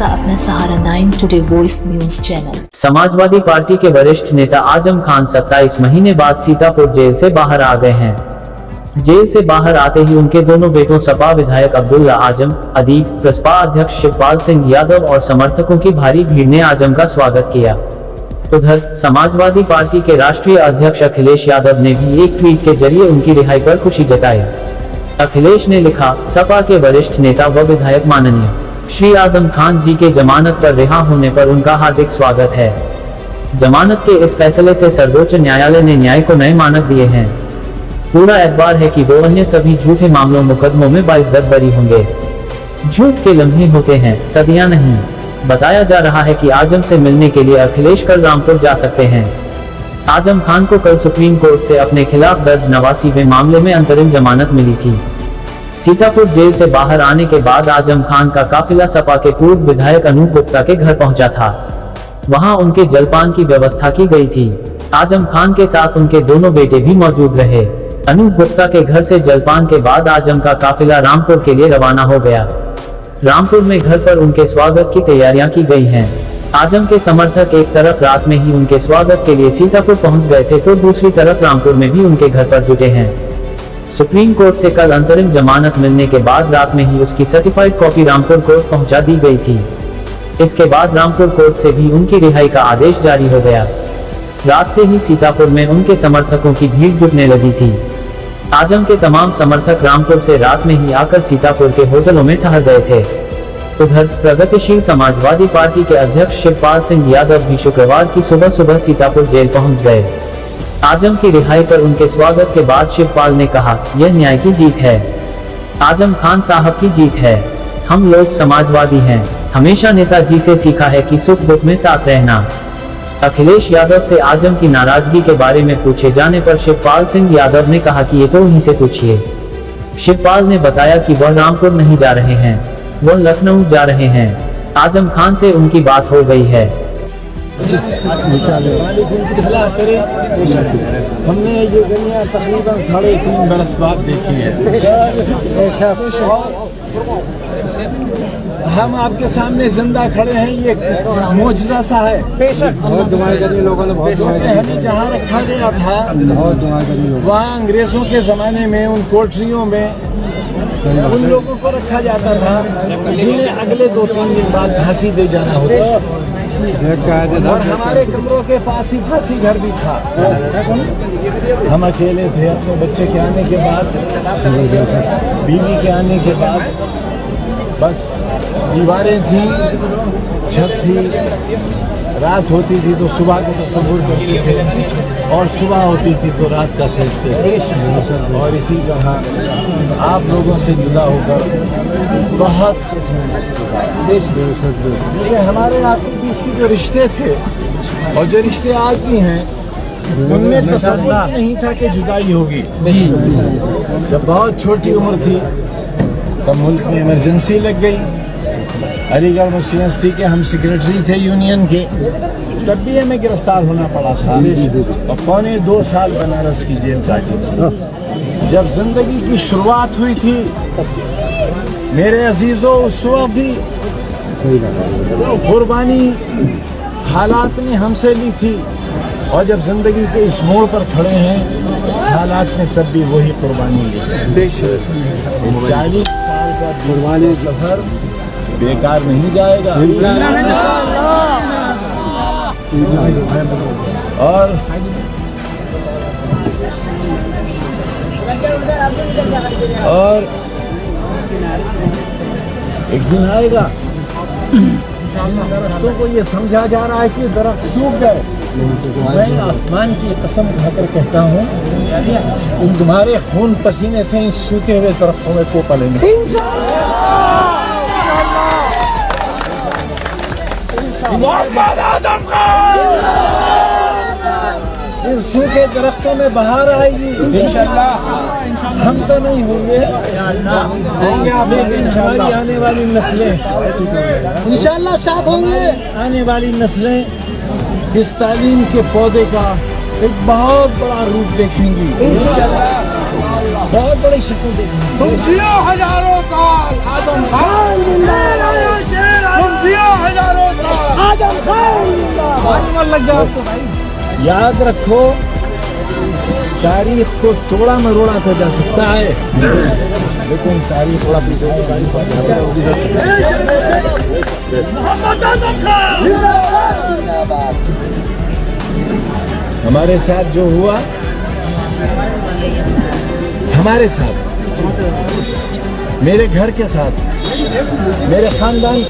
का अपना सहारा 9 today voice news channel. Samajwadi party के वरिष्ठ नेता आजम खान 27 महीने बाद सीतापुर जेल से बाहर आ गए हैं। जेल से बाहर आते ही उनके दोनों बेटों सपा विधायक अब्दुल्ला आजम, अदीब, प्रसपा अध्यक्ष शिवपाल सिंह यादव और समर्थकों की भारी भीड़ ने आजम का स्वागत किया। उधर समाजवादी पार्टी के राष्ट्रीय अध्यक्ष अखिलेश यादव ने भी एक ट्वीट के जरिए उनकी रिहाई पर खुशी जताई। अखिलेश ने लिखा, सपा के वरिष्ठ नेता व विधायक माननीय श्री आजम खान जी के जमानत पर रिहा होने पर उनका हार्दिक स्वागत है। जमानत के इस फैसले से सर्वोच्च न्यायालय ने न्याय को नए मानक दिए हैं। पूरा एतबार है कि वो अन्य सभी झूठे मामलों मुकदमों में बाइज्जत बरी होंगे। झूठ के लम्हे होते हैं, सदियां नहीं। बताया जा रहा है कि आजम से मिलने के लिए अखिलेश कल रामपुर जा सकते हैं। आजम खान को कल सुप्रीम कोर्ट से अपने खिलाफ दर्ज 89वें मामले में अंतरिम जमानत मिली थी। सीतापुर जेल से बाहर आने के बाद आजम खान का काफिला सपा के पूर्व विधायक अनूप गुप्ता के घर पहुंचा था। वहां उनके जलपान की व्यवस्था की गई थी। आजम खान के साथ उनके दोनों बेटे भी मौजूद रहे। अनूप गुप्ता के घर से जलपान के बाद आजम का काफिला रामपुर के लिए रवाना हो गया। रामपुर में घर पर उनके स्वागत की तैयारियां की गई हैं। आजम के समर्थक एक तरफ रात में ही उनके स्वागत के लिए सीतापुर पहुंच गए थे तो दूसरी तरफ रामपुर में भी उनके घर पर जुटे हैं। सुप्रीम कोर्ट से कल अंतरिम जमानत मिलने के बाद रात में ही उसकी सर्टिफाइड कॉपी रामपुर कोर्ट पहुंचा दी गई थी। इसके बाद रामपुर कोर्ट से भी उनकी रिहाई का आदेश जारी हो गया। रात से ही सीतापुर में उनके समर्थकों की भीड़ जुटने लगी थी। आजम के तमाम समर्थक रामपुर से रात में ही आकर सीतापुर के होटलों में ठहर गए थे। उधर प्रगतिशील समाजवादी पार्टी के अध्यक्ष शिवपाल सिंह यादव भी शुक्रवार की सुबह सीतापुर जेल पहुंच गए। आजम की रिहाई पर उनके स्वागत के बाद शिवपाल ने कहा, यह न्याय की जीत है, आजम खान साहब की जीत है। हम लोग समाजवादी हैं, हमेशा नेताजी से सीखा है कि सुख दुख में साथ रहना। अखिलेश यादव से आजम की नाराजगी के बारे में पूछे जाने पर शिवपाल सिंह यादव ने कहा कि ये तो उन्हीं से पूछिए। शिवपाल ने बताया कि वह रामपुर नहीं जा रहे हैं, वह लखनऊ जा रहे हैं। आजम खान से उनकी बात हो गई है। हमने ये दुनिया तकरीबन 3.5 बरस बाद देखी है। हम आपके सामने जिंदा खड़े हैं, ये मौजज़ा सा है। हमें जहाँ रखा गया था वहाँ अंग्रेजों के ज़माने में उन कोठरियों में उन लोगों को रखा जाता था जिन्हें अगले 2-3 दिन बाद फांसी दे जाना होता। और हमारे कमरों के पास ही फांसी घर भी था। हम अकेले थे। अपने बच्चे के आने के बाद, बीवी के आने के बाद बस दीवारें थी, छत थी। रात होती थी तो सुबह का तस्वुर करते थे और सुबह होती थी तो रात का सोचते थे। और इसी तरह आप लोगों से जुदा होकर बहुत हमारे आपके बीच के जो रिश्ते थे और जो रिश्ते आज भी हैं उनमें तस्वुर नहीं था कि जुदाई होगी। जब बहुत छोटी उम्र थी तब मुल्क में इमरजेंसी लग गई। अलीगढ़ मुस्लिम यूनिवर्सिटी के हम सेक्रेटरी थे यूनियन के, तब भी हमें गिरफ्तार होना पड़ा था और 2.25 साल बनारस की जेल काटी थी। जब जिंदगी की शुरुआत हुई थी मेरे अजीजों, उस वक्त भी कुर्बानी हालात ने हमसे ली थी और जब जिंदगी के इस मोड़ पर खड़े हैं हालात ने तब भी वही कुर्बानी ली। 40 साल का कुर्बानी सफर बेकार नहीं जाएगा। और एक दिन आएगा तो को ये समझा जा रहा है कि दरख्त सूख गए। मैं आसमान की कसम खाकर कहता हूँ तुम तुम्हारे खून पसीने से इन सूखे हुए दरख्तों में को पलेंगे। इन सूखे दरख्तों में बहार आएगी इंशाअल्लाह। हम तो नहीं होंगे लेकिन हमारी आने वाली नस्लें इंशाअल्लाह साथ होंगे। आने वाली नस्लें इस तालीम के पौधे का एक बहुत बड़ा रूप देखेंगी, बहुत बड़ी शक्ल देखेंगी। तुम जियो हजारों साल, आजम खान जिंदाबाद। तुम जियो याद रखो, तारीख को तोड़ा मरोड़ा तो जा सकता है, लेकिन तारीख थोड़ा हमारे साथ जो हुआ, हमारे साथ, मेरे घर के साथ, मेरे खानदान